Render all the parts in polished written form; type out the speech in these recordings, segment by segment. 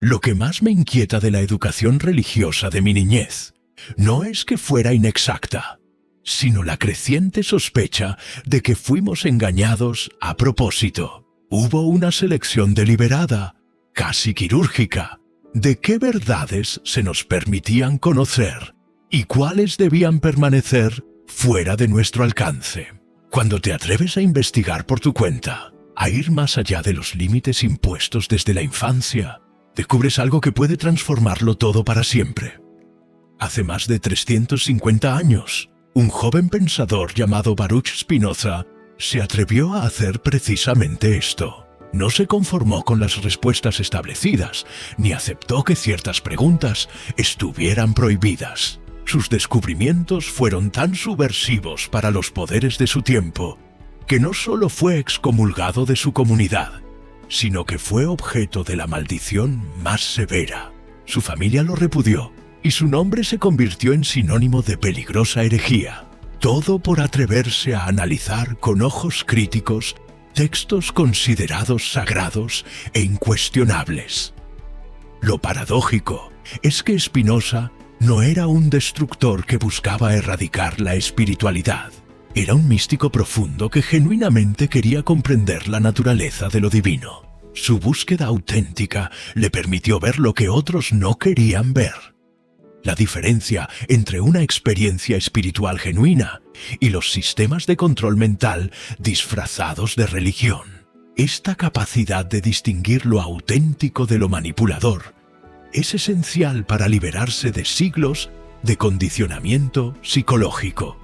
Lo que más me inquieta de la educación religiosa de mi niñez no es que fuera inexacta, sino la creciente sospecha de que fuimos engañados a propósito. Hubo una selección deliberada, casi quirúrgica, de qué verdades se nos permitían conocer y cuáles debían permanecer fuera de nuestro alcance. Cuando te atreves a investigar por tu cuenta, a ir más allá de los límites impuestos desde la infancia, descubres algo que puede transformarlo todo para siempre. Hace más de 350 años, un joven pensador llamado Baruch Spinoza se atrevió a hacer precisamente esto. No se conformó con las respuestas establecidas, ni aceptó que ciertas preguntas estuvieran prohibidas. Sus descubrimientos fueron tan subversivos para los poderes de su tiempo, que no solo fue excomulgado de su comunidad, sino que fue objeto de la maldición más severa. Su familia lo repudió, y su nombre se convirtió en sinónimo de peligrosa herejía. Todo por atreverse a analizar con ojos críticos textos considerados sagrados e incuestionables. Lo paradójico es que Spinoza no era un destructor que buscaba erradicar la espiritualidad. Era un místico profundo que genuinamente quería comprender la naturaleza de lo divino. Su búsqueda auténtica le permitió ver lo que otros no querían ver. La diferencia entre una experiencia espiritual genuina y los sistemas de control mental disfrazados de religión. Esta capacidad de distinguir lo auténtico de lo manipulador es esencial para liberarse de siglos de condicionamiento psicológico.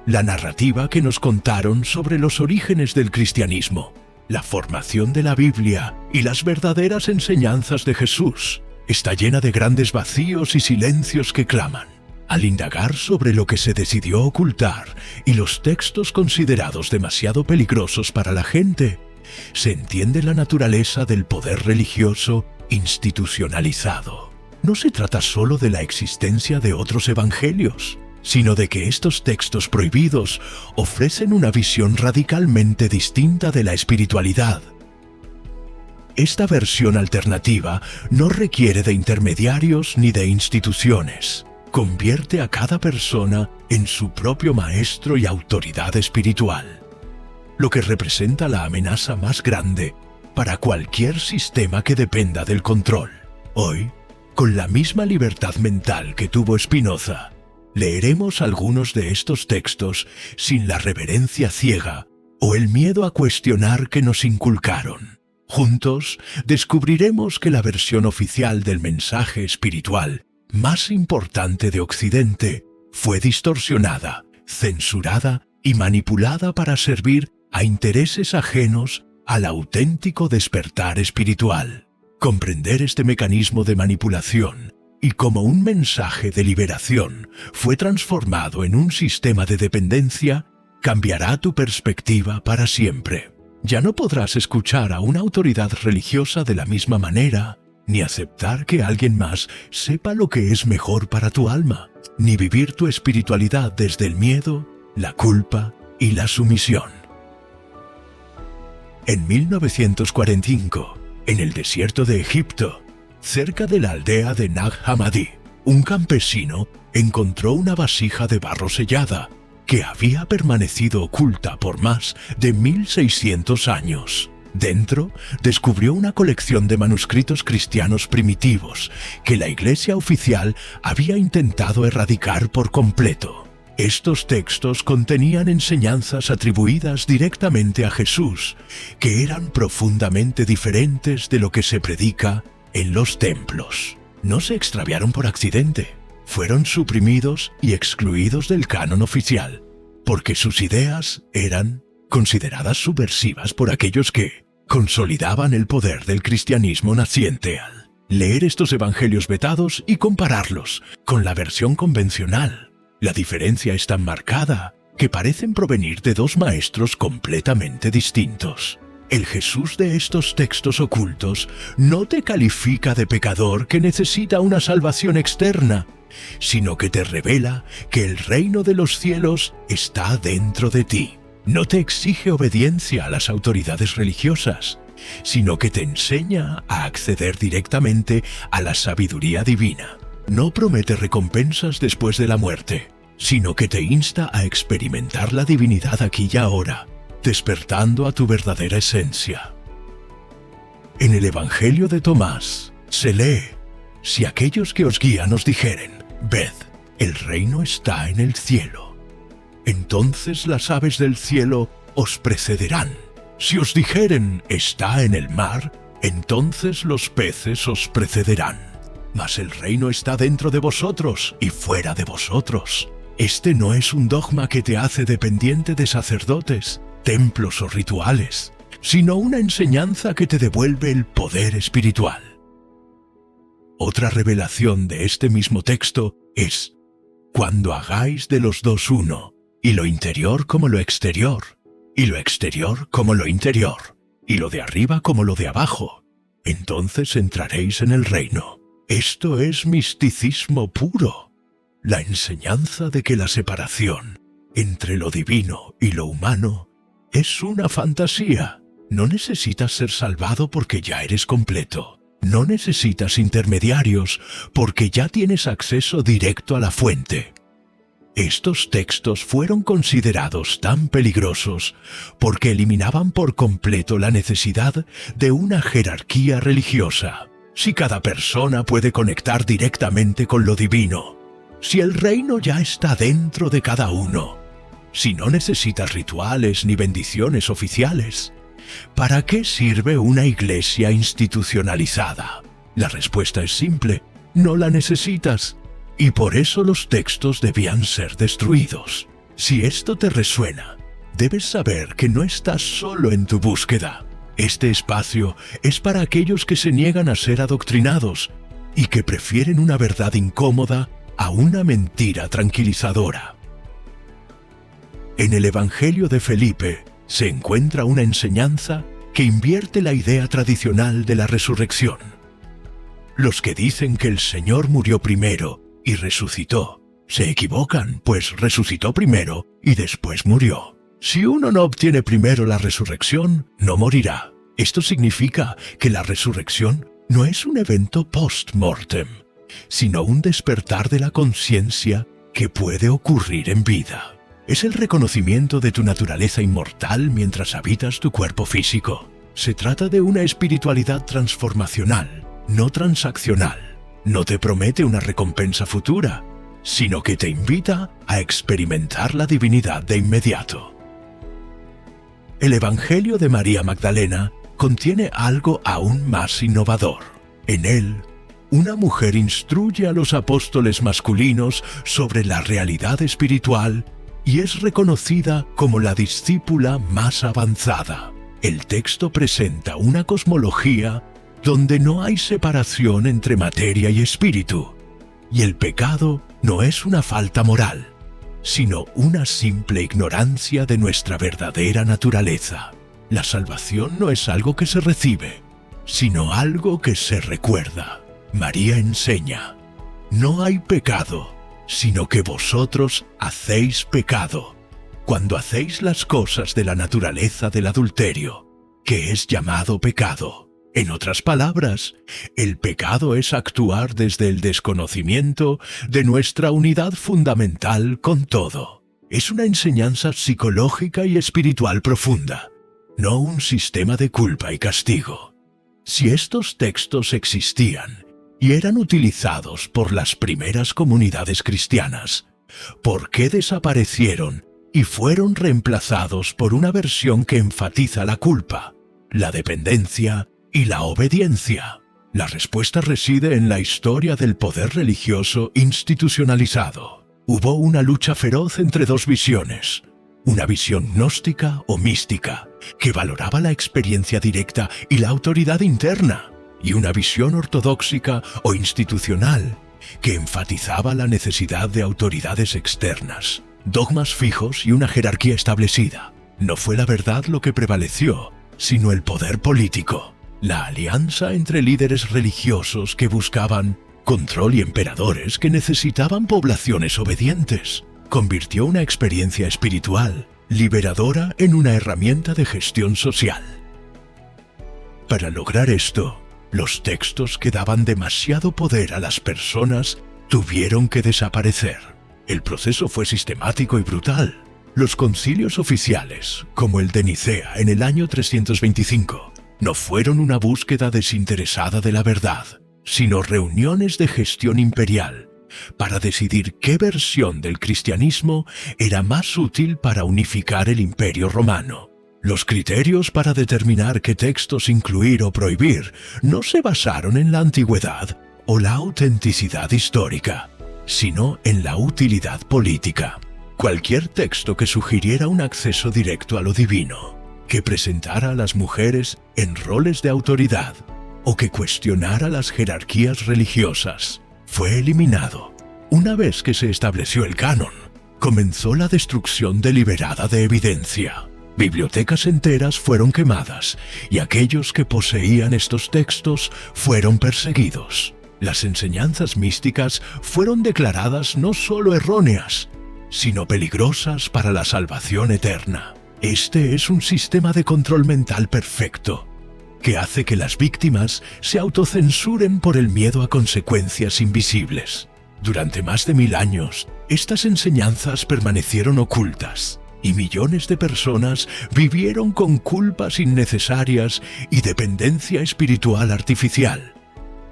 La narrativa que nos contaron sobre los orígenes del cristianismo, la formación de la Biblia y las verdaderas enseñanzas de Jesús está llena de grandes vacíos y silencios que claman. Al indagar sobre lo que se decidió ocultar y los textos considerados demasiado peligrosos para la gente, se entiende la naturaleza del poder religioso institucionalizado. No se trata solo de la existencia de otros evangelios, sino de que estos textos prohibidos ofrecen una visión radicalmente distinta de la espiritualidad. Esta versión alternativa no requiere de intermediarios ni de instituciones. Convierte a cada persona en su propio maestro y autoridad espiritual, lo que representa la amenaza más grande para cualquier sistema que dependa del control. Hoy, con la misma libertad mental que tuvo Spinoza, leeremos algunos de estos textos sin la reverencia ciega o el miedo a cuestionar que nos inculcaron. Juntos, descubriremos que la versión oficial del mensaje espiritual más importante de Occidente fue distorsionada, censurada y manipulada para servir a intereses ajenos al auténtico despertar espiritual. Comprender este mecanismo de manipulación y como un mensaje de liberación fue transformado en un sistema de dependencia, cambiará tu perspectiva para siempre. Ya no podrás escuchar a una autoridad religiosa de la misma manera, ni aceptar que alguien más sepa lo que es mejor para tu alma, ni vivir tu espiritualidad desde el miedo, la culpa y la sumisión. En 1945, en el desierto de Egipto, cerca de la aldea de Nag Hammadi, un campesino encontró una vasija de barro sellada que había permanecido oculta por más de 1600 años. Dentro, descubrió una colección de manuscritos cristianos primitivos que la Iglesia oficial había intentado erradicar por completo. Estos textos contenían enseñanzas atribuidas directamente a Jesús, que eran profundamente diferentes de lo que se predica en los templos. No se extraviaron por accidente. Fueron suprimidos y excluidos del canon oficial, porque sus ideas eran consideradas subversivas por aquellos que consolidaban el poder del cristianismo naciente al leer estos evangelios vetados y compararlos con la versión convencional. La diferencia es tan marcada que parecen provenir de dos maestros completamente distintos. El Jesús de estos textos ocultos no te califica de pecador que necesita una salvación externa, sino que te revela que el reino de los cielos está dentro de ti. No te exige obediencia a las autoridades religiosas, sino que te enseña a acceder directamente a la sabiduría divina. No promete recompensas después de la muerte, sino que te insta a experimentar la divinidad aquí y ahora, despertando a tu verdadera esencia. En el Evangelio de Tomás se lee: si aquellos que os guían os dijeren, ved, el reino está en el cielo, entonces las aves del cielo os precederán. Si os dijeren, está en el mar, entonces los peces os precederán. Mas el reino está dentro de vosotros y fuera de vosotros. Este no es un dogma que te hace dependiente de sacerdotes, templos o rituales, sino una enseñanza que te devuelve el poder espiritual. Otra revelación de este mismo texto es: cuando hagáis de los dos uno, y lo interior como lo exterior, y lo exterior como lo interior, y lo de arriba como lo de abajo, entonces entraréis en el reino. Esto es misticismo puro, la enseñanza de que la separación entre lo divino y lo humano es una fantasía. No necesitas ser salvado porque ya eres completo. No necesitas intermediarios porque ya tienes acceso directo a la fuente. Estos textos fueron considerados tan peligrosos porque eliminaban por completo la necesidad de una jerarquía religiosa. Si cada persona puede conectar directamente con lo divino, si el reino ya está dentro de cada uno, si no necesitas rituales ni bendiciones oficiales, ¿para qué sirve una iglesia institucionalizada? La respuesta es simple: no la necesitas. Y por eso los textos debían ser destruidos. Si esto te resuena, debes saber que no estás solo en tu búsqueda. Este espacio es para aquellos que se niegan a ser adoctrinados y que prefieren una verdad incómoda a una mentira tranquilizadora. En el Evangelio de Felipe se encuentra una enseñanza que invierte la idea tradicional de la resurrección. Los que dicen que el Señor murió primero y resucitó se equivocan, pues resucitó primero y después murió. Si uno no obtiene primero la resurrección, no morirá. Esto significa que la resurrección no es un evento post-mortem, sino un despertar de la conciencia que puede ocurrir en vida. Es el reconocimiento de tu naturaleza inmortal mientras habitas tu cuerpo físico. Se trata de una espiritualidad transformacional, no transaccional. No te promete una recompensa futura, sino que te invita a experimentar la divinidad de inmediato. El Evangelio de María Magdalena contiene algo aún más innovador. En él, una mujer instruye a los apóstoles masculinos sobre la realidad espiritual y es reconocida como la discípula más avanzada. El texto presenta una cosmología donde no hay separación entre materia y espíritu, y el pecado no es una falta moral, sino una simple ignorancia de nuestra verdadera naturaleza. La salvación no es algo que se recibe, sino algo que se recuerda. María enseña: no hay pecado, sino que vosotros hacéis pecado, cuando hacéis las cosas de la naturaleza del adulterio, que es llamado pecado. En otras palabras, el pecado es actuar desde el desconocimiento de nuestra unidad fundamental con todo. Es una enseñanza psicológica y espiritual profunda, no un sistema de culpa y castigo. Si estos textos existían y eran utilizados por las primeras comunidades cristianas, ¿por qué desaparecieron y fueron reemplazados por una versión que enfatiza la culpa, la dependencia y la obediencia? La respuesta reside en la historia del poder religioso institucionalizado. Hubo una lucha feroz entre dos visiones: una visión gnóstica o mística, que valoraba la experiencia directa y la autoridad interna, y una visión ortodoxa o institucional, que enfatizaba la necesidad de autoridades externas, dogmas fijos y una jerarquía establecida. No fue la verdad lo que prevaleció, sino el poder político. La alianza entre líderes religiosos que buscaban control y emperadores que necesitaban poblaciones obedientes convirtió una experiencia espiritual liberadora en una herramienta de gestión social. Para lograr esto, los textos que daban demasiado poder a las personas tuvieron que desaparecer. El proceso fue sistemático y brutal. Los concilios oficiales, como el de Nicea en el año 325, no fueron una búsqueda desinteresada de la verdad, sino reuniones de gestión imperial para decidir qué versión del cristianismo era más útil para unificar el Imperio Romano. Los criterios para determinar qué textos incluir o prohibir no se basaron en la antigüedad o la autenticidad histórica, sino en la utilidad política. Cualquier texto que sugiriera un acceso directo a lo divino, que presentara a las mujeres en roles de autoridad o que cuestionara las jerarquías religiosas, fue eliminado. Una vez que se estableció el canon, comenzó la destrucción deliberada de evidencia. Bibliotecas enteras fueron quemadas y aquellos que poseían estos textos fueron perseguidos. Las enseñanzas místicas fueron declaradas no solo erróneas, sino peligrosas para la salvación eterna. Este es un sistema de control mental perfecto, que hace que las víctimas se autocensuren por el miedo a consecuencias invisibles. Durante más de 1000 años, estas enseñanzas permanecieron ocultas, y millones de personas vivieron con culpas innecesarias y dependencia espiritual artificial,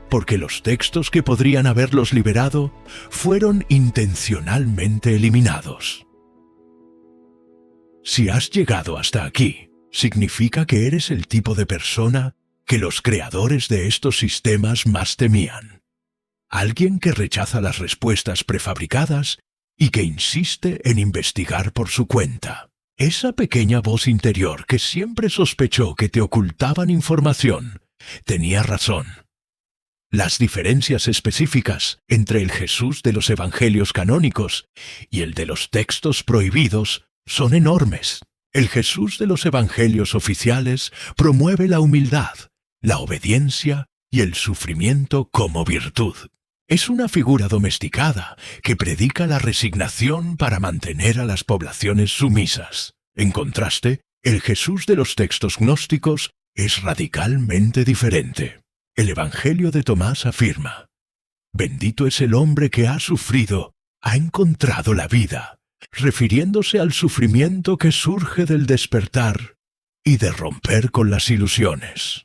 porque los textos que podrían haberlos liberado fueron intencionalmente eliminados. Si has llegado hasta aquí, significa que eres el tipo de persona que los creadores de estos sistemas más temían. Alguien que rechaza las respuestas prefabricadas y que insiste en investigar por su cuenta. Esa pequeña voz interior que siempre sospechó que te ocultaban información, tenía razón. Las diferencias específicas entre el Jesús de los evangelios canónicos y el de los textos prohibidos son enormes. El Jesús de los evangelios oficiales promueve la humildad, la obediencia y el sufrimiento como virtud. Es una figura domesticada que predica la resignación para mantener a las poblaciones sumisas. En contraste, el Jesús de los textos gnósticos es radicalmente diferente. El Evangelio de Tomás afirma: «Bendito es el hombre que ha sufrido, ha encontrado la vida», refiriéndose al sufrimiento que surge del despertar y de romper con las ilusiones.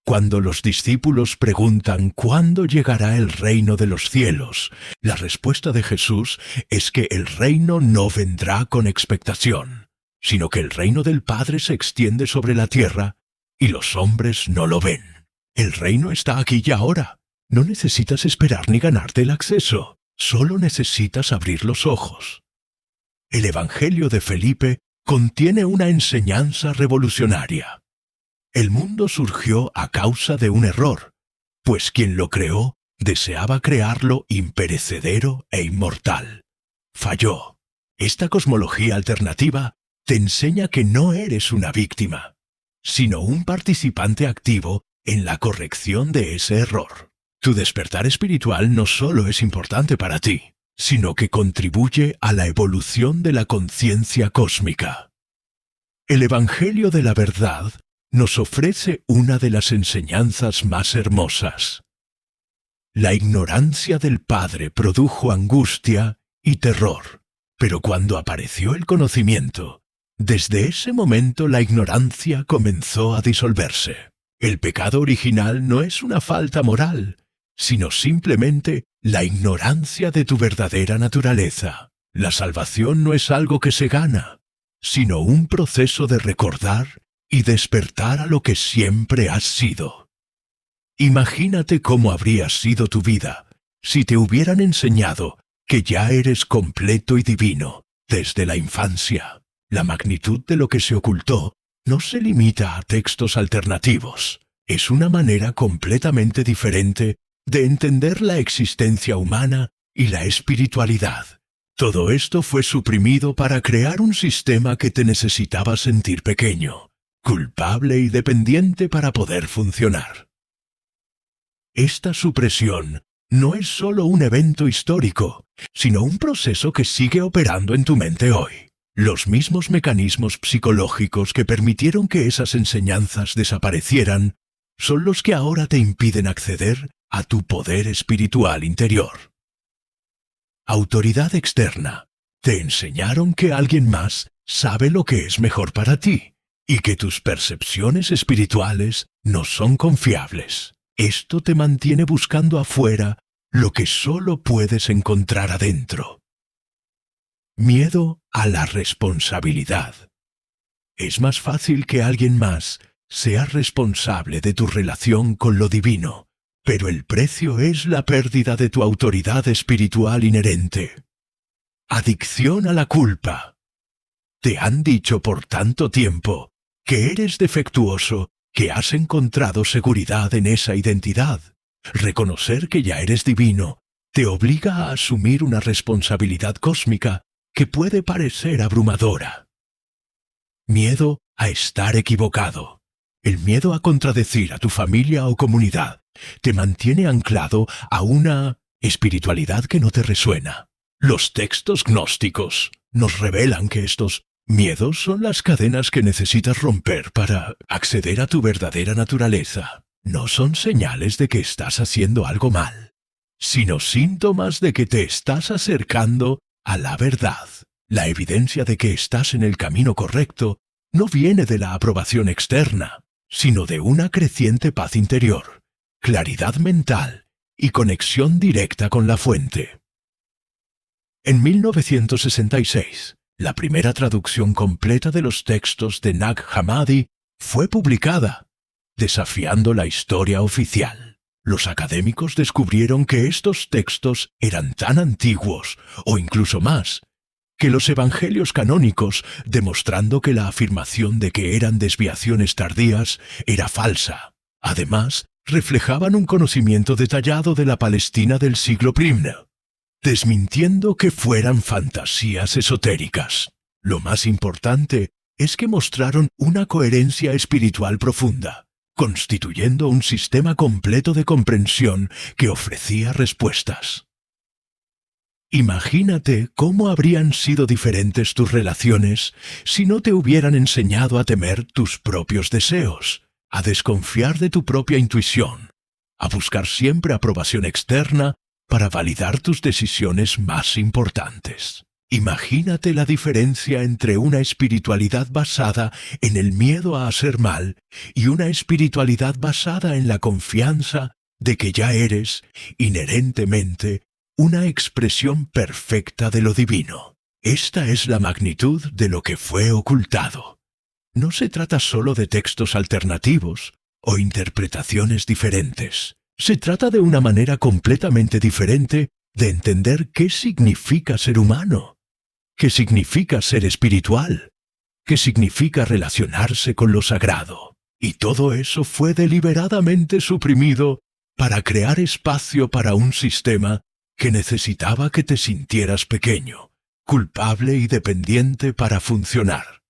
Cuando los discípulos preguntan ¿cuándo llegará el reino de los cielos?, la respuesta de Jesús es que el reino no vendrá con expectación, sino que el reino del Padre se extiende sobre la tierra y los hombres no lo ven. El reino está aquí y ahora. No necesitas esperar ni ganarte el acceso, solo necesitas abrir los ojos. El Evangelio de Felipe contiene una enseñanza revolucionaria. El mundo surgió a causa de un error, pues quien lo creó deseaba crearlo imperecedero e inmortal. Falló. Esta cosmología alternativa te enseña que no eres una víctima, sino un participante activo en la corrección de ese error. Tu despertar espiritual no solo es importante para ti, sino que contribuye a la evolución de la conciencia cósmica. El Evangelio de la Verdad nos ofrece una de las enseñanzas más hermosas. La ignorancia del Padre produjo angustia y terror, pero cuando apareció el conocimiento, desde ese momento la ignorancia comenzó a disolverse. El pecado original no es una falta moral, sino simplemente la ignorancia de tu verdadera naturaleza. La salvación no es algo que se gana, sino un proceso de recordar y despertar a lo que siempre has sido. Imagínate cómo habría sido tu vida si te hubieran enseñado que ya eres completo y divino desde la infancia. La magnitud de lo que se ocultó no se limita a textos alternativos. Es una manera completamente diferente de entender la existencia humana y la espiritualidad. Todo esto fue suprimido para crear un sistema que te necesitaba sentir pequeño, culpable y dependiente para poder funcionar. Esta supresión no es solo un evento histórico, sino un proceso que sigue operando en tu mente hoy. Los mismos mecanismos psicológicos que permitieron que esas enseñanzas desaparecieran son los que ahora te impiden acceder a tu poder espiritual interior. Autoridad externa. Te enseñaron que alguien más sabe lo que es mejor para ti y que tus percepciones espirituales no son confiables. Esto te mantiene buscando afuera lo que solo puedes encontrar adentro. Miedo a la responsabilidad. Es más fácil que alguien más sea responsable de tu relación con lo divino, pero el precio es la pérdida de tu autoridad espiritual inherente. Adicción a la culpa. Te han dicho por tanto tiempo que eres defectuoso que has encontrado seguridad en esa identidad. Reconocer que ya eres divino te obliga a asumir una responsabilidad cósmica que puede parecer abrumadora. Miedo a estar equivocado. El miedo a contradecir a tu familia o comunidad te mantiene anclado a una espiritualidad que no te resuena. Los textos gnósticos nos revelan que estos miedos son las cadenas que necesitas romper para acceder a tu verdadera naturaleza. No son señales de que estás haciendo algo mal, sino síntomas de que te estás acercando a la verdad. La evidencia de que estás en el camino correcto no viene de la aprobación externa, sino de una creciente paz interior, claridad mental y conexión directa con la fuente. En 1966, la primera traducción completa de los textos de Nag Hammadi fue publicada, desafiando la historia oficial. Los académicos descubrieron que estos textos eran tan antiguos, o incluso más, que los evangelios canónicos, demostrando que la afirmación de que eran desviaciones tardías era falsa. Además, reflejaban un conocimiento detallado de la Palestina del siglo I, desmintiendo que fueran fantasías esotéricas. Lo más importante es que mostraron una coherencia espiritual profunda, constituyendo un sistema completo de comprensión que ofrecía respuestas. Imagínate cómo habrían sido diferentes tus relaciones si no te hubieran enseñado a temer tus propios deseos, a desconfiar de tu propia intuición, a buscar siempre aprobación externa para validar tus decisiones más importantes. Imagínate la diferencia entre una espiritualidad basada en el miedo a hacer mal y una espiritualidad basada en la confianza de que ya eres, inherentemente, una expresión perfecta de lo divino. Esta es la magnitud de lo que fue ocultado. No se trata solo de textos alternativos o interpretaciones diferentes. Se trata de una manera completamente diferente de entender qué significa ser humano, qué significa ser espiritual, qué significa relacionarse con lo sagrado. Y todo eso fue deliberadamente suprimido para crear espacio para un sistema que necesitaba que te sintieras pequeño, culpable y dependiente para funcionar.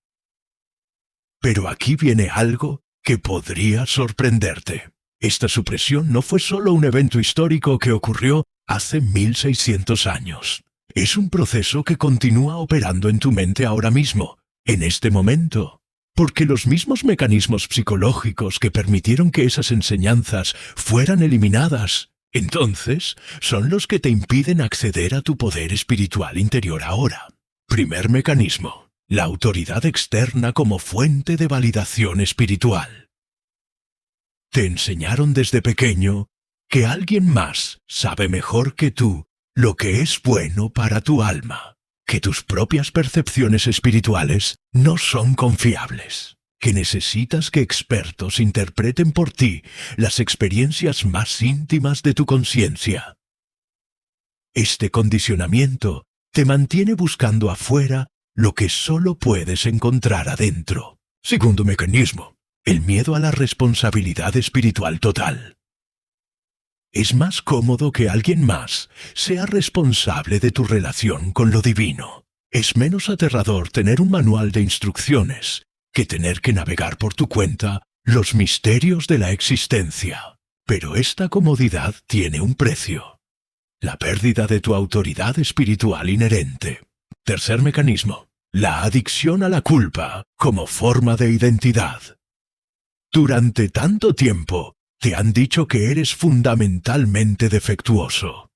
Pero aquí viene algo que podría sorprenderte. Esta supresión no fue solo un evento histórico que ocurrió hace 1600 años. Es un proceso que continúa operando en tu mente ahora mismo, en este momento. Porque los mismos mecanismos psicológicos que permitieron que esas enseñanzas fueran eliminadas, entonces, son los que te impiden acceder a tu poder espiritual interior ahora. Primer mecanismo: la autoridad externa como fuente de validación espiritual. Te enseñaron desde pequeño que alguien más sabe mejor que tú lo que es bueno para tu alma, que tus propias percepciones espirituales no son confiables, que necesitas que expertos interpreten por ti las experiencias más íntimas de tu conciencia. Este condicionamiento te mantiene buscando afuera lo que solo puedes encontrar adentro. Segundo mecanismo: el miedo a la responsabilidad espiritual total. Es más cómodo que alguien más sea responsable de tu relación con lo divino. Es menos aterrador tener un manual de instrucciones que tener que navegar por tu cuenta los misterios de la existencia. Pero esta comodidad tiene un precio: la pérdida de tu autoridad espiritual inherente. Tercer mecanismo: La adicción a la culpa como forma de identidad. Durante tanto tiempo te han dicho que eres fundamentalmente defectuoso,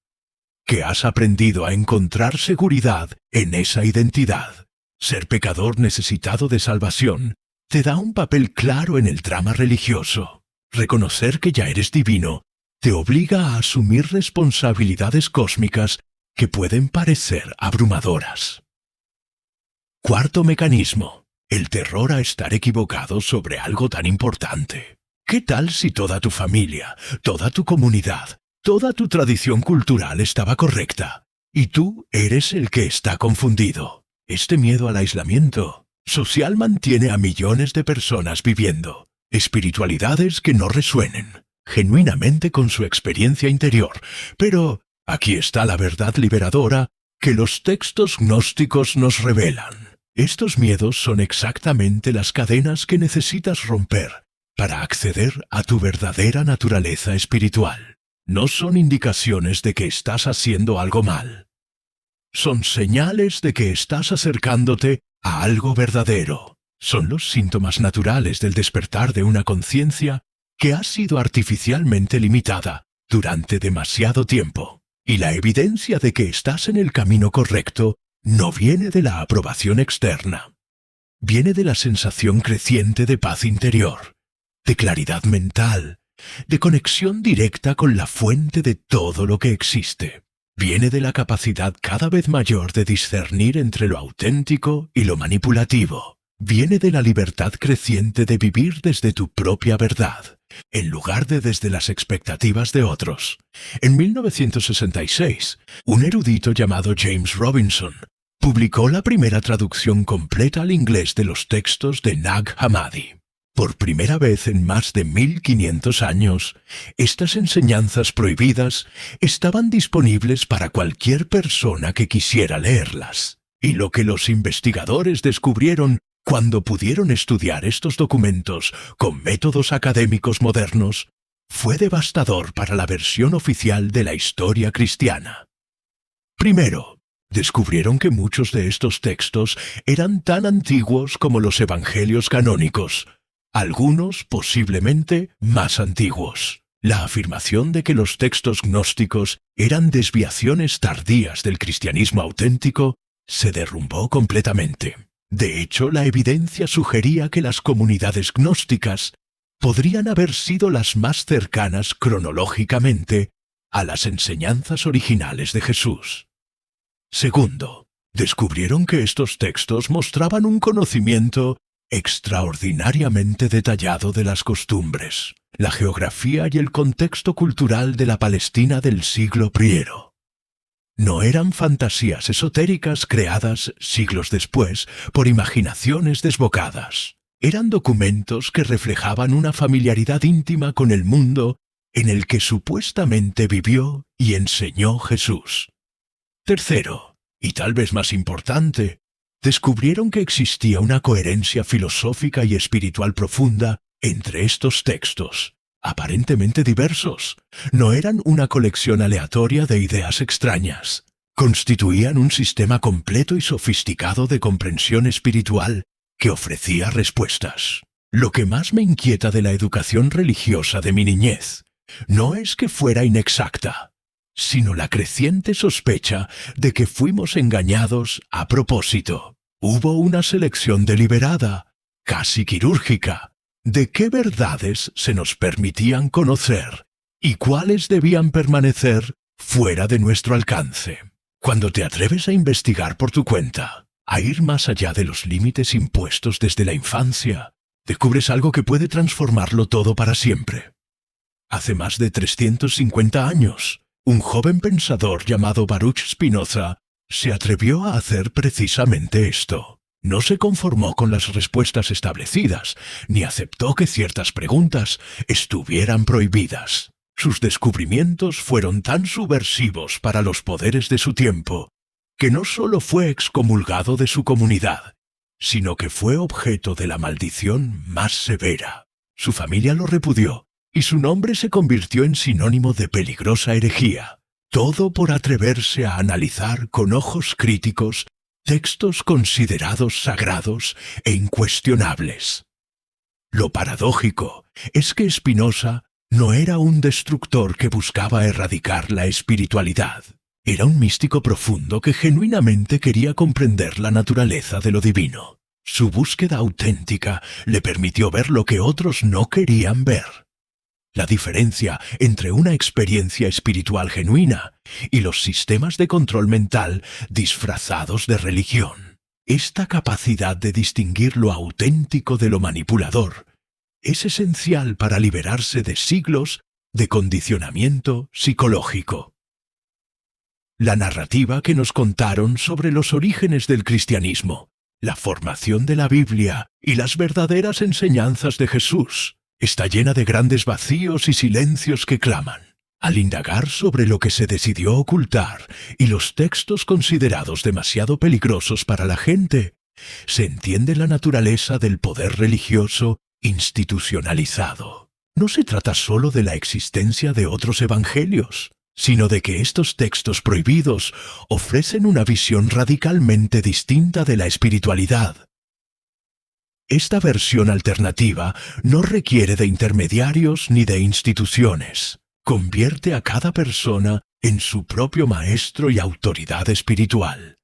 que has aprendido a encontrar seguridad en esa identidad. Ser pecador necesitado de salvación te da un papel claro en el drama religioso. Reconocer que ya eres divino te obliga a asumir responsabilidades cósmicas que pueden parecer abrumadoras. Cuarto mecanismo: el terror a estar equivocado sobre algo tan importante. ¿Qué tal si toda tu familia, toda tu comunidad, toda tu tradición cultural estaba correcta y tú eres el que está confundido? Este miedo al aislamiento social mantiene a millones de personas viviendo espiritualidades que no resuenen genuinamente con su experiencia interior. Pero aquí está la verdad liberadora que los textos gnósticos nos revelan. Estos miedos son exactamente las cadenas que necesitas romper para acceder a tu verdadera naturaleza espiritual. No son indicaciones de que estás haciendo algo mal. Son señales de que estás acercándote a algo verdadero. Son los síntomas naturales del despertar de una conciencia que ha sido artificialmente limitada durante demasiado tiempo. Y la evidencia de que estás en el camino correcto no viene de la aprobación externa. Viene de la sensación creciente de paz interior, de claridad mental, de conexión directa con la fuente de todo lo que existe. Viene de la capacidad cada vez mayor de discernir entre lo auténtico y lo manipulativo. Viene de la libertad creciente de vivir desde tu propia verdad, en lugar de desde las expectativas de otros. En 1966, un erudito llamado James Robinson publicó la primera traducción completa al inglés de los textos de Nag Hammadi. Por primera vez en más de 1500 años, estas enseñanzas prohibidas estaban disponibles para cualquier persona que quisiera leerlas. Y lo que los investigadores descubrieron cuando pudieron estudiar estos documentos con métodos académicos modernos fue devastador para la versión oficial de la historia cristiana. Primero, descubrieron que muchos de estos textos eran tan antiguos como los evangelios canónicos, algunos posiblemente más antiguos. La afirmación de que los textos gnósticos eran desviaciones tardías del cristianismo auténtico se derrumbó completamente. De hecho, la evidencia sugería que las comunidades gnósticas podrían haber sido las más cercanas cronológicamente a las enseñanzas originales de Jesús. Segundo, descubrieron que estos textos mostraban un conocimiento extraordinariamente detallado de las costumbres, la geografía y el contexto cultural de la Palestina del siglo I. No eran fantasías esotéricas creadas siglos después por imaginaciones desbocadas. Eran documentos que reflejaban una familiaridad íntima con el mundo en el que supuestamente vivió y enseñó Jesús. Tercero, y tal vez más importante, descubrieron que existía una coherencia filosófica y espiritual profunda entre estos textos, aparentemente diversos. No eran una colección aleatoria de ideas extrañas. Constituían un sistema completo y sofisticado de comprensión espiritual que ofrecía respuestas. Lo que más me inquieta de la educación religiosa de mi niñez no es que fuera inexacta, sino la creciente sospecha de que fuimos engañados a propósito. Hubo una selección deliberada, casi quirúrgica, de qué verdades se nos permitían conocer y cuáles debían permanecer fuera de nuestro alcance. Cuando te atreves a investigar por tu cuenta, a ir más allá de los límites impuestos desde la infancia, descubres algo que puede transformarlo todo para siempre. Hace más de 350 años, un joven pensador llamado Baruch Spinoza se atrevió a hacer precisamente esto. No se conformó con las respuestas establecidas, ni aceptó que ciertas preguntas estuvieran prohibidas. Sus descubrimientos fueron tan subversivos para los poderes de su tiempo, que no solo fue excomulgado de su comunidad, sino que fue objeto de la maldición más severa. Su familia lo repudió, y su nombre se convirtió en sinónimo de peligrosa herejía. Todo por atreverse a analizar con ojos críticos textos considerados sagrados e incuestionables. Lo paradójico es que Spinoza no era un destructor que buscaba erradicar la espiritualidad. Era un místico profundo que genuinamente quería comprender la naturaleza de lo divino. Su búsqueda auténtica le permitió ver lo que otros no querían ver. La diferencia entre una experiencia espiritual genuina y los sistemas de control mental disfrazados de religión. Esta capacidad de distinguir lo auténtico de lo manipulador es esencial para liberarse de siglos de condicionamiento psicológico. La narrativa que nos contaron sobre los orígenes del cristianismo, la formación de la Biblia y las verdaderas enseñanzas de Jesús está llena de grandes vacíos y silencios que claman. Al indagar sobre lo que se decidió ocultar y los textos considerados demasiado peligrosos para la gente, se entiende la naturaleza del poder religioso institucionalizado. No se trata solo de la existencia de otros evangelios, sino de que estos textos prohibidos ofrecen una visión radicalmente distinta de la espiritualidad. Esta versión alternativa no requiere de intermediarios ni de instituciones. Convierte a cada persona en su propio maestro y autoridad espiritual,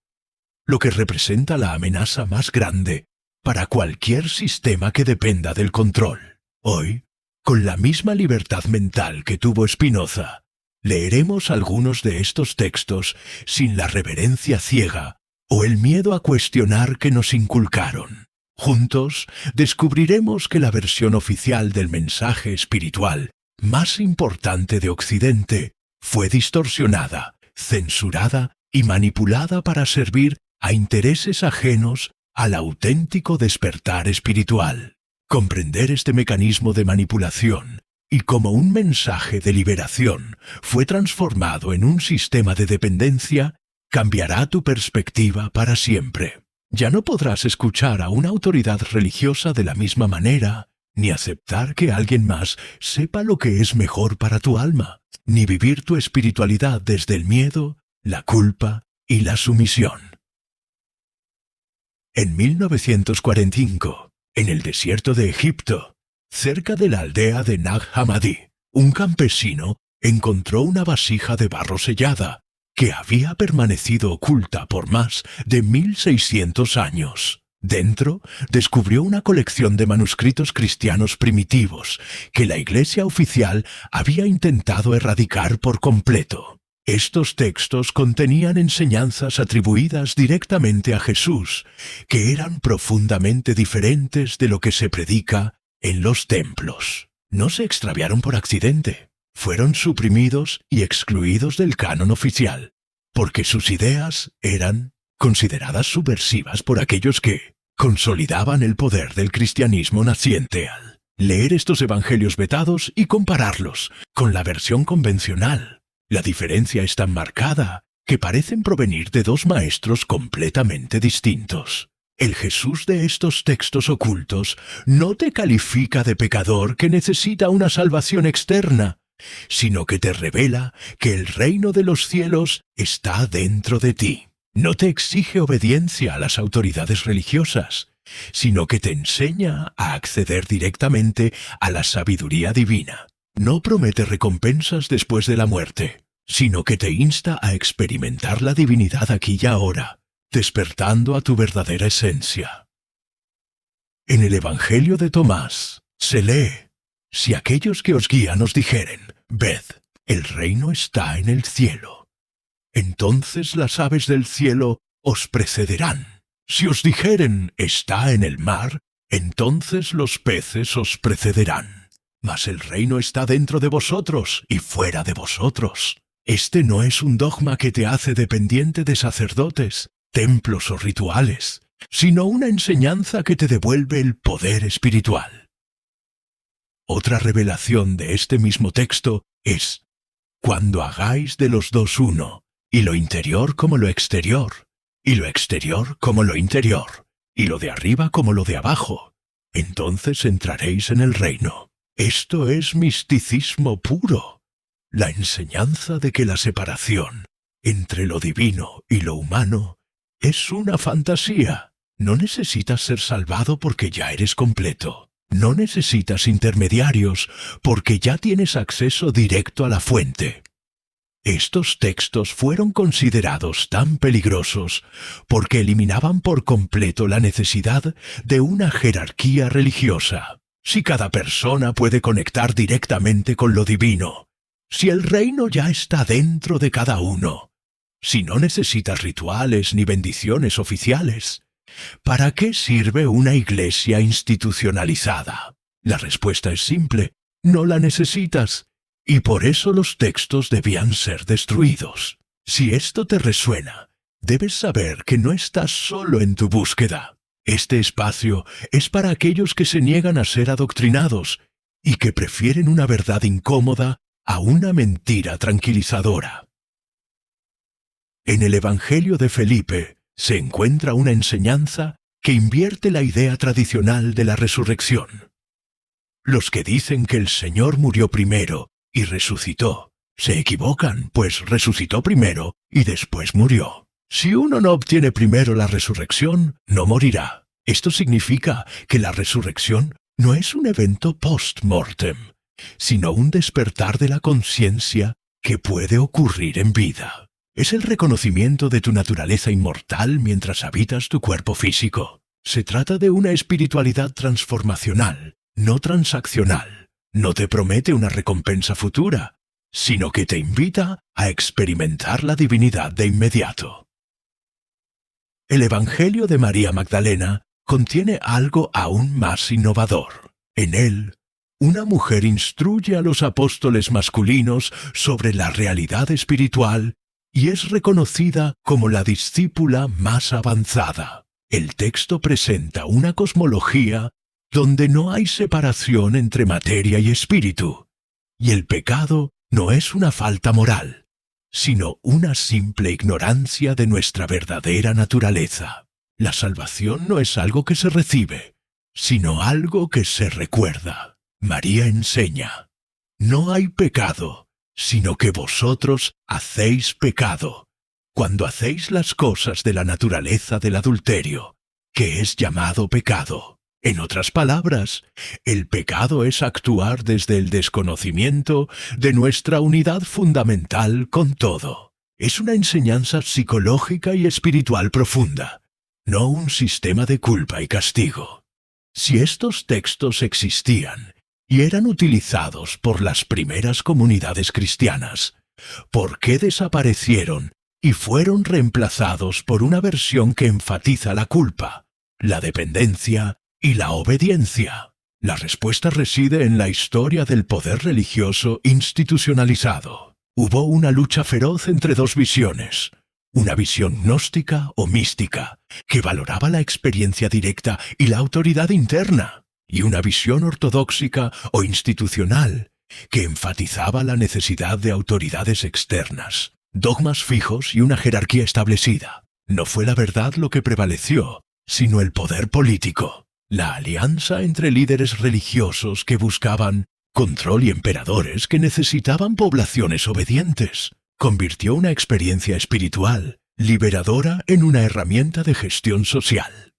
lo que representa la amenaza más grande para cualquier sistema que dependa del control. Hoy, con la misma libertad mental que tuvo Spinoza, leeremos algunos de estos textos sin la reverencia ciega o el miedo a cuestionar que nos inculcaron. Juntos, descubriremos que la versión oficial del mensaje espiritual más importante de Occidente fue distorsionada, censurada y manipulada para servir a intereses ajenos al auténtico despertar espiritual. Comprender este mecanismo de manipulación y como un mensaje de liberación fue transformado en un sistema de dependencia cambiará tu perspectiva para siempre. Ya no podrás escuchar a una autoridad religiosa de la misma manera, ni aceptar que alguien más sepa lo que es mejor para tu alma, ni vivir tu espiritualidad desde el miedo, la culpa y la sumisión. En 1945, en el desierto de Egipto, cerca de la aldea de Nag Hammadi, un campesino encontró una vasija de barro sellada que había permanecido oculta por más de 1600 años. Dentro, descubrió una colección de manuscritos cristianos primitivos que la Iglesia oficial había intentado erradicar por completo. Estos textos contenían enseñanzas atribuidas directamente a Jesús, que eran profundamente diferentes de lo que se predica en los templos. No se extraviaron por accidente. Fueron suprimidos y excluidos del canon oficial, porque sus ideas eran consideradas subversivas por aquellos que consolidaban el poder del cristianismo naciente al leer estos evangelios vetados y compararlos con la versión convencional. La diferencia es tan marcada que parecen provenir de dos maestros completamente distintos. El Jesús de estos textos ocultos no te califica de pecador que necesita una salvación externa, sino que te revela que el reino de los cielos está dentro de ti. No te exige obediencia a las autoridades religiosas, sino que te enseña a acceder directamente a la sabiduría divina. No promete recompensas después de la muerte, sino que te insta a experimentar la divinidad aquí y ahora, despertando a tu verdadera esencia. En el Evangelio de Tomás se lee: si aquellos que os guían os dijeren, ved, el reino está en el cielo, entonces las aves del cielo os precederán. Si os dijeren, está en el mar, entonces los peces os precederán. Mas el reino está dentro de vosotros y fuera de vosotros. Este no es un dogma que te hace dependiente de sacerdotes, templos o rituales, sino una enseñanza que te devuelve el poder espiritual. Otra revelación de este mismo texto es: cuando hagáis de los dos uno, y lo interior como lo exterior, y lo exterior como lo interior, y lo de arriba como lo de abajo, entonces entraréis en el reino. Esto es misticismo puro, la enseñanza de que la separación entre lo divino y lo humano Es una fantasía. No necesitas ser salvado porque ya eres completo. No necesitas intermediarios porque ya tienes acceso directo a la fuente. Estos textos fueron considerados tan peligrosos porque eliminaban por completo la necesidad de una jerarquía religiosa. Si cada persona puede conectar directamente con lo divino, si el reino ya está dentro de cada uno, si no necesitas rituales ni bendiciones oficiales, ¿para qué sirve una iglesia institucionalizada? La respuesta es simple: no la necesitas. Y por eso los textos debían ser destruidos. Si esto te resuena, debes saber que no estás solo en tu búsqueda. Este espacio es para aquellos que se niegan a ser adoctrinados y que prefieren una verdad incómoda a una mentira tranquilizadora. En el Evangelio de Felipe se encuentra una enseñanza que invierte la idea tradicional de la resurrección. Los que dicen que el Señor murió primero y resucitó se equivocan, pues resucitó primero y después murió. Si uno no obtiene primero la resurrección, no morirá. Esto significa que la resurrección no es un evento post-mortem, sino un despertar de la conciencia que puede ocurrir en vida. Es el reconocimiento de tu naturaleza inmortal mientras habitas tu cuerpo físico. Se trata de una espiritualidad transformacional, no transaccional. No te promete una recompensa futura, sino que te invita a experimentar la divinidad de inmediato. El Evangelio de María Magdalena contiene algo aún más innovador. En él, una mujer instruye a los apóstoles masculinos sobre la realidad espiritual y es reconocida como la discípula más avanzada. El texto presenta una cosmología donde no hay separación entre materia y espíritu, y el pecado no es una falta moral, sino una simple ignorancia de nuestra verdadera naturaleza. La salvación no es algo que se recibe, sino algo que se recuerda. María enseña: no hay pecado, sino que vosotros hacéis pecado, cuando hacéis las cosas de la naturaleza del adulterio, que es llamado pecado. En otras palabras, el pecado es actuar desde el desconocimiento de nuestra unidad fundamental con todo. Es una enseñanza psicológica y espiritual profunda, no un sistema de culpa y castigo. Si estos textos existían y eran utilizados por las primeras comunidades cristianas, ¿por qué desaparecieron y fueron reemplazados por una versión que enfatiza la culpa, la dependencia y la obediencia? La respuesta reside en la historia del poder religioso institucionalizado. Hubo una lucha feroz entre dos visiones: una visión gnóstica o mística, que valoraba la experiencia directa y la autoridad interna, y una visión ortodoxa o institucional, que enfatizaba la necesidad de autoridades externas, dogmas fijos y una jerarquía establecida. No fue la verdad lo que prevaleció, sino el poder político. La alianza entre líderes religiosos que buscaban control y emperadores que necesitaban poblaciones obedientes convirtió una experiencia espiritual liberadora en una herramienta de gestión social.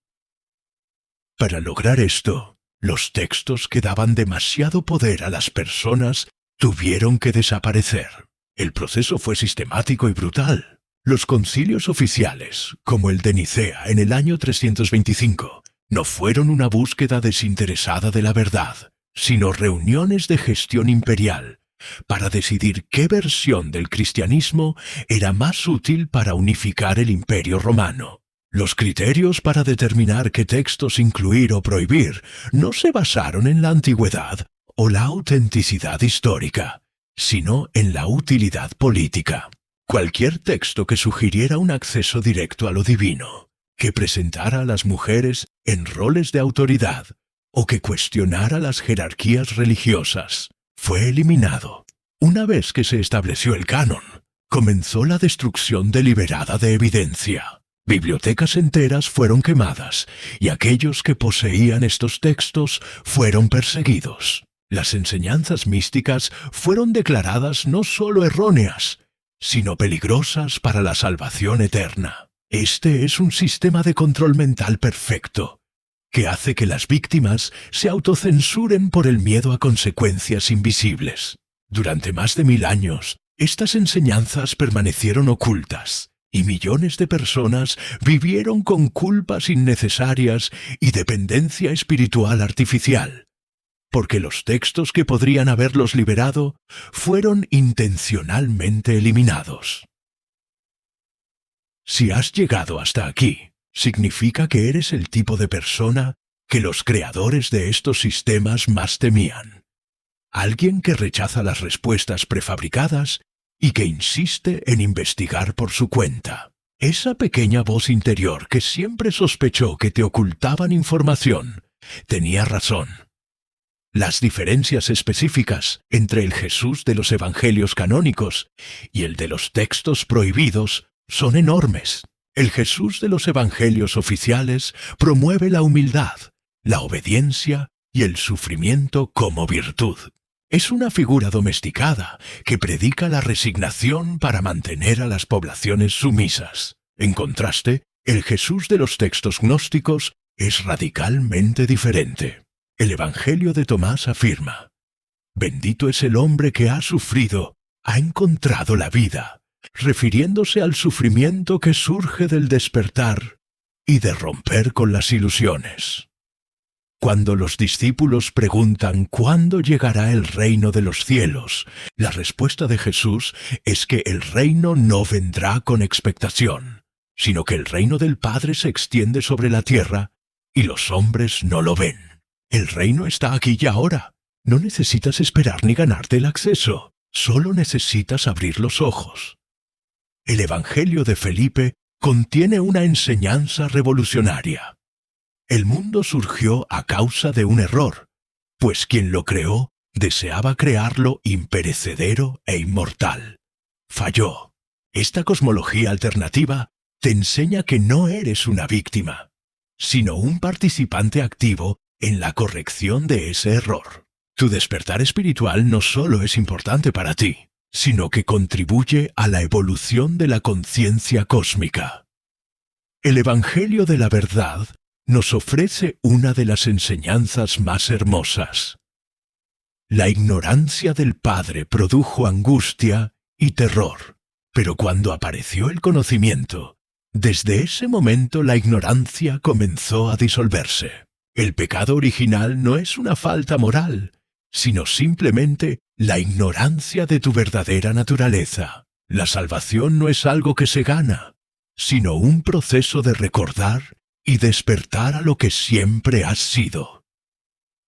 Para lograr esto, los textos que daban demasiado poder a las personas tuvieron que desaparecer. El proceso fue sistemático y brutal. Los concilios oficiales, como el de Nicea en el año 325, no fueron una búsqueda desinteresada de la verdad, sino reuniones de gestión imperial para decidir qué versión del cristianismo era más útil para unificar el imperio romano. Los criterios para determinar qué textos incluir o prohibir no se basaron en la antigüedad o la autenticidad histórica, sino en la utilidad política. Cualquier texto que sugiriera un acceso directo a lo divino, que presentara a las mujeres en roles de autoridad o que cuestionara las jerarquías religiosas, fue eliminado. Una vez que se estableció el canon, comenzó la destrucción deliberada de evidencia. Bibliotecas enteras fueron quemadas y aquellos que poseían estos textos fueron perseguidos. Las enseñanzas místicas fueron declaradas no solo erróneas, sino peligrosas para la salvación eterna. Este es un sistema de control mental perfecto, que hace que las víctimas se autocensuren por el miedo a consecuencias invisibles. Durante más de 1000 años, estas enseñanzas permanecieron ocultas, y millones de personas vivieron con culpas innecesarias y dependencia espiritual artificial, porque los textos que podrían haberlos liberado fueron intencionalmente eliminados. Si has llegado hasta aquí, significa que eres el tipo de persona que los creadores de estos sistemas más temían. Alguien que rechaza las respuestas prefabricadas y que insiste en investigar por su cuenta. Esa pequeña voz interior que siempre sospechó que te ocultaban información, tenía razón. Las diferencias específicas entre el Jesús de los evangelios canónicos y el de los textos prohibidos son enormes. El Jesús de los evangelios oficiales promueve la humildad, la obediencia y el sufrimiento como virtud. Es una figura domesticada que predica la resignación para mantener a las poblaciones sumisas. En contraste, el Jesús de los textos gnósticos es radicalmente diferente. El Evangelio de Tomás afirma: «Bendito es el hombre que ha sufrido, ha encontrado la vida», refiriéndose al sufrimiento que surge del despertar y de romper con las ilusiones. Cuando los discípulos preguntan ¿cuándo llegará el reino de los cielos?, la respuesta de Jesús es que el reino no vendrá con expectación, sino que el reino del Padre se extiende sobre la tierra y los hombres no lo ven. El reino está aquí y ahora. No necesitas esperar ni ganarte el acceso, solo necesitas abrir los ojos. El Evangelio de Felipe contiene una enseñanza revolucionaria. El mundo surgió a causa de un error, pues quien lo creó deseaba crearlo imperecedero e inmortal. Falló. Esta cosmología alternativa te enseña que no eres una víctima, sino un participante activo en la corrección de ese error. Tu despertar espiritual no solo es importante para ti, sino que contribuye a la evolución de la conciencia cósmica. El Evangelio de la Verdad nos ofrece una de las enseñanzas más hermosas. La ignorancia del Padre produjo angustia y terror, pero cuando apareció el conocimiento, desde ese momento la ignorancia comenzó a disolverse. El pecado original no es una falta moral, sino simplemente la ignorancia de tu verdadera naturaleza. La salvación no es algo que se gana, sino un proceso de recordar y despertar a lo que siempre has sido.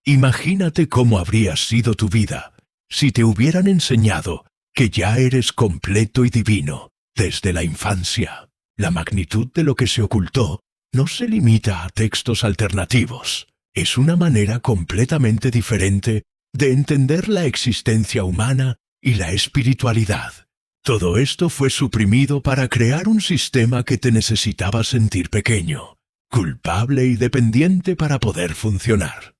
Imagínate cómo habría sido tu vida si te hubieran enseñado que ya eres completo y divino desde la infancia. La magnitud de lo que se ocultó no se limita a textos alternativos. Es una manera completamente diferente de entender la existencia humana y la espiritualidad. Todo esto fue suprimido para crear un sistema que te necesitaba sentir pequeño, culpable y dependiente para poder funcionar.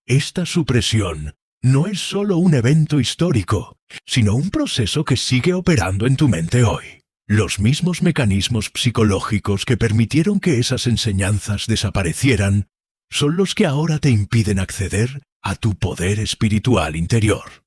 Esta supresión no es solo un evento histórico, sino un proceso que sigue operando en tu mente hoy. Los mismos mecanismos psicológicos que permitieron que esas enseñanzas desaparecieran son los que ahora te impiden acceder a tu poder espiritual interior.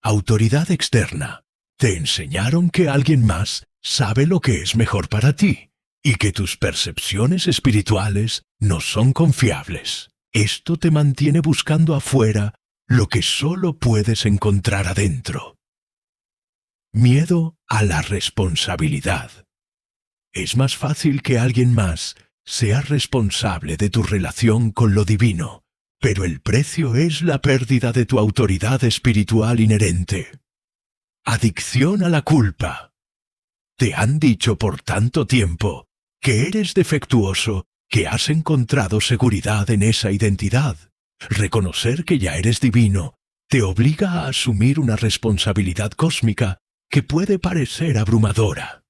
Autoridad externa. Te enseñaron que alguien más sabe lo que es mejor para ti y que tus percepciones espirituales no son confiables. Esto te mantiene buscando afuera lo que solo puedes encontrar adentro. Miedo a la responsabilidad. Es más fácil que alguien más sea responsable de tu relación con lo divino, pero el precio es la pérdida de tu autoridad espiritual inherente. Adicción a la culpa. Te han dicho por tanto tiempo que eres defectuoso que has encontrado seguridad en esa identidad. Reconocer que ya eres divino te obliga a asumir una responsabilidad cósmica que puede parecer abrumadora.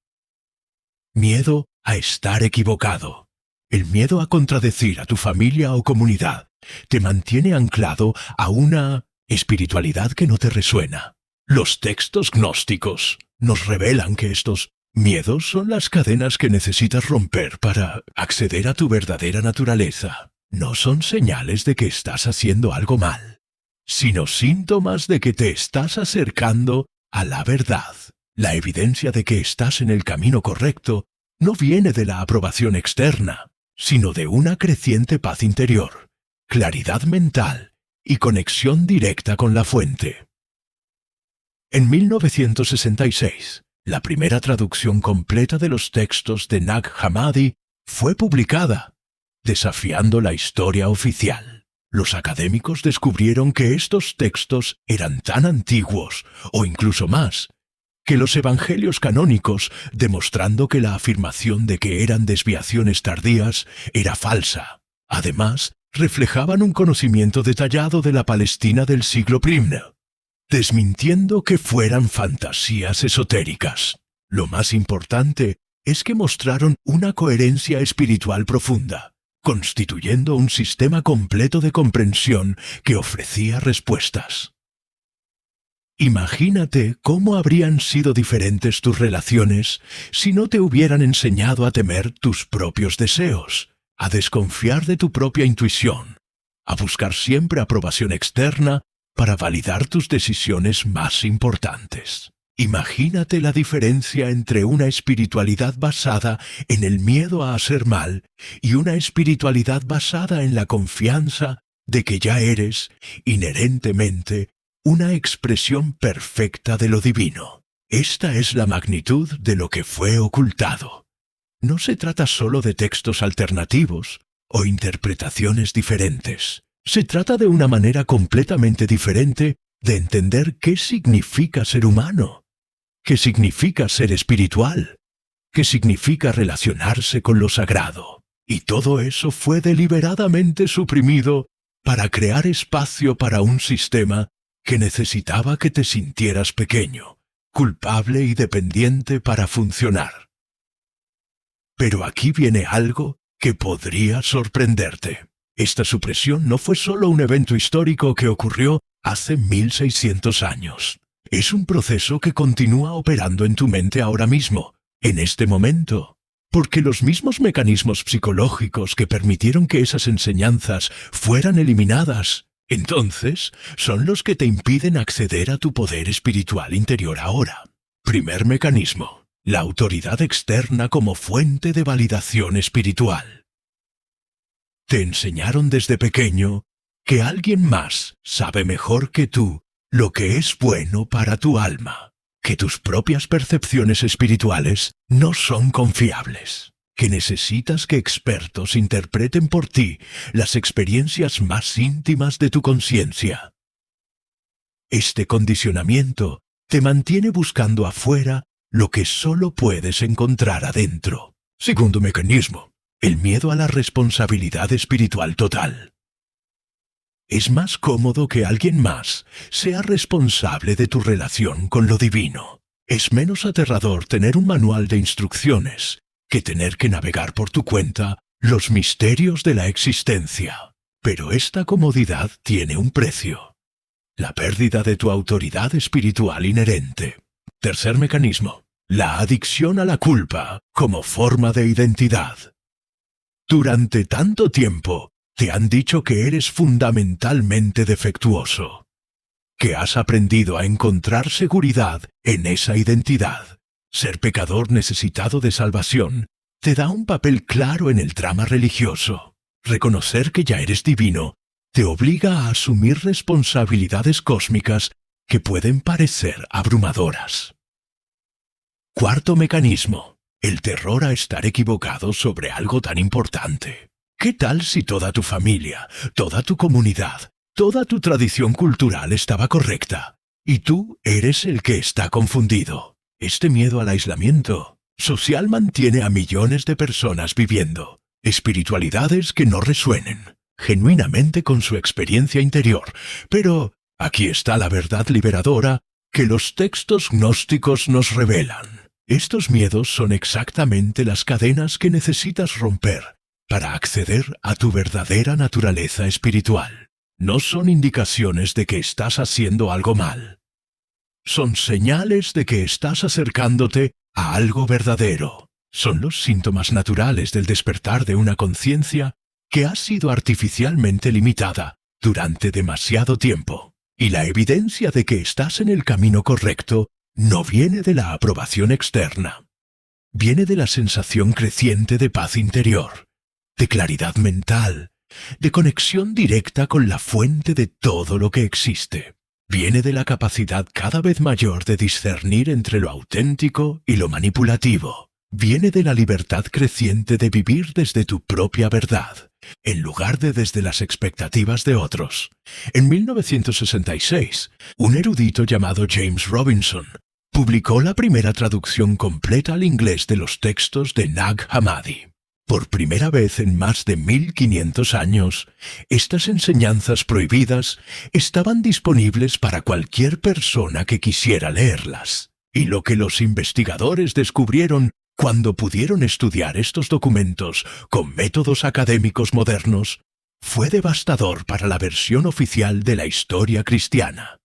Miedo a estar equivocado. El miedo a contradecir a tu familia o comunidad te mantiene anclado a una espiritualidad que no te resuena. Los textos gnósticos nos revelan que estos Miedos son las cadenas que necesitas romper para acceder a tu verdadera naturaleza. No son señales de que estás haciendo algo mal, sino síntomas de que te estás acercando a la verdad. La evidencia de que estás en el camino correcto no viene de la aprobación externa, sino de una creciente paz interior, claridad mental y conexión directa con la fuente. En 1966, la primera traducción completa de los textos de Nag Hammadi fue publicada, desafiando la historia oficial. Los académicos descubrieron que estos textos eran tan antiguos, o incluso más, que los evangelios canónicos, demostrando que la afirmación de que eran desviaciones tardías era falsa. Además, reflejaban un conocimiento detallado de la Palestina del siglo I, desmintiendo que fueran fantasías esotéricas. Lo más importante es que mostraron una coherencia espiritual profunda, constituyendo un sistema completo de comprensión que ofrecía respuestas. Imagínate cómo habrían sido diferentes tus relaciones si no te hubieran enseñado a temer tus propios deseos, a desconfiar de tu propia intuición, a buscar siempre aprobación externa para validar tus decisiones más importantes. Imagínate la diferencia entre una espiritualidad basada en el miedo a hacer mal y una espiritualidad basada en la confianza de que ya eres, inherentemente, una expresión perfecta de lo divino. Esta es la magnitud de lo que fue ocultado. No se trata solo de textos alternativos o interpretaciones diferentes. Se trata de una manera completamente diferente de entender qué significa ser humano, qué significa ser espiritual, qué significa relacionarse con lo sagrado. Y todo eso fue deliberadamente suprimido para crear espacio para un sistema que necesitaba que te sintieras pequeño, culpable y dependiente para funcionar. Pero aquí viene algo que podría sorprenderte. Esta supresión no fue solo un evento histórico que ocurrió hace 1600 años. Es un proceso que continúa operando en tu mente ahora mismo, en este momento, porque los mismos mecanismos psicológicos que permitieron que esas enseñanzas fueran eliminadas, entonces, son los que te impiden acceder a tu poder espiritual interior ahora. Primer mecanismo: la autoridad externa como fuente de validación espiritual. Te enseñaron desde pequeño que alguien más sabe mejor que tú lo que es bueno para tu alma, que tus propias percepciones espirituales no son confiables, que necesitas que expertos interpreten por ti las experiencias más íntimas de tu conciencia. Este condicionamiento te mantiene buscando afuera lo que solo puedes encontrar adentro. Segundo mecanismo: el miedo a la responsabilidad espiritual total. Es más cómodo que alguien más sea responsable de tu relación con lo divino. Es menos aterrador tener un manual de instrucciones que tener que navegar por tu cuenta los misterios de la existencia. Pero esta comodidad tiene un precio: la pérdida de tu autoridad espiritual inherente. Tercer mecanismo: la adicción a la culpa como forma de identidad. Durante tanto tiempo te han dicho que eres fundamentalmente defectuoso, que has aprendido a encontrar seguridad en esa identidad. Ser pecador necesitado de salvación te da un papel claro en el drama religioso. Reconocer que ya eres divino te obliga a asumir responsabilidades cósmicas que pueden parecer abrumadoras. Cuarto mecanismo: el terror a estar equivocado sobre algo tan importante. ¿Qué tal si toda tu familia, toda tu comunidad, toda tu tradición cultural estaba correcta y tú eres el que está confundido? Este miedo al aislamiento social mantiene a millones de personas viviendo espiritualidades que no resuenen genuinamente con su experiencia interior. Pero aquí está la verdad liberadora que los textos gnósticos nos revelan. Estos miedos son exactamente las cadenas que necesitas romper para acceder a tu verdadera naturaleza espiritual. No son indicaciones de que estás haciendo algo mal. Son señales de que estás acercándote a algo verdadero. Son los síntomas naturales del despertar de una conciencia que ha sido artificialmente limitada durante demasiado tiempo. Y la evidencia de que estás en el camino correcto no viene de la aprobación externa. Viene de la sensación creciente de paz interior, de claridad mental, de conexión directa con la fuente de todo lo que existe. Viene de la capacidad cada vez mayor de discernir entre lo auténtico y lo manipulativo. Viene de la libertad creciente de vivir desde tu propia verdad, en lugar de desde las expectativas de otros. En 1966, un erudito llamado James Robinson publicó la primera traducción completa al inglés de los textos de Nag Hammadi. Por primera vez en más de 1500 años, estas enseñanzas prohibidas estaban disponibles para cualquier persona que quisiera leerlas. Y lo que los investigadores descubrieron cuando pudieron estudiar estos documentos con métodos académicos modernos fue devastador para la versión oficial de la historia cristiana.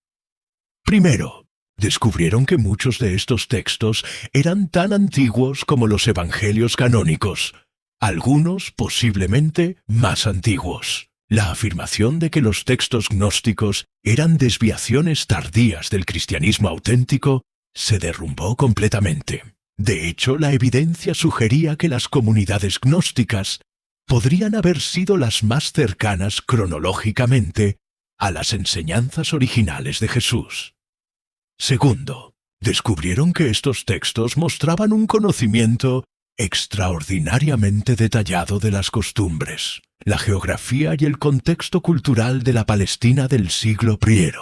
Primero, descubrieron que muchos de estos textos eran tan antiguos como los evangelios canónicos, algunos posiblemente más antiguos. La afirmación de que los textos gnósticos eran desviaciones tardías del cristianismo auténtico se derrumbó completamente. De hecho, la evidencia sugería que las comunidades gnósticas podrían haber sido las más cercanas cronológicamente a las enseñanzas originales de Jesús. Segundo, descubrieron que estos textos mostraban un conocimiento extraordinariamente detallado de las costumbres, la geografía y el contexto cultural de la Palestina del siglo I.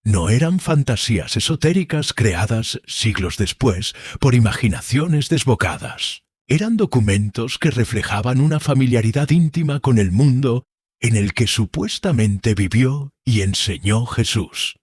No eran fantasías esotéricas creadas siglos después por imaginaciones desbocadas. Eran documentos que reflejaban una familiaridad íntima con el mundo en el que supuestamente vivió y enseñó Jesús.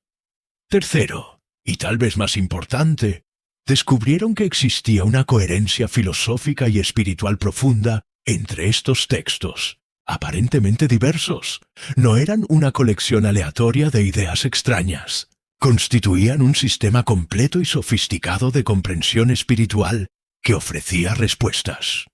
Tercero, y tal vez más importante, descubrieron que existía una coherencia filosófica y espiritual profunda entre estos textos, aparentemente diversos. No eran una colección aleatoria de ideas extrañas. Constituían un sistema completo y sofisticado de comprensión espiritual que ofrecía respuestas.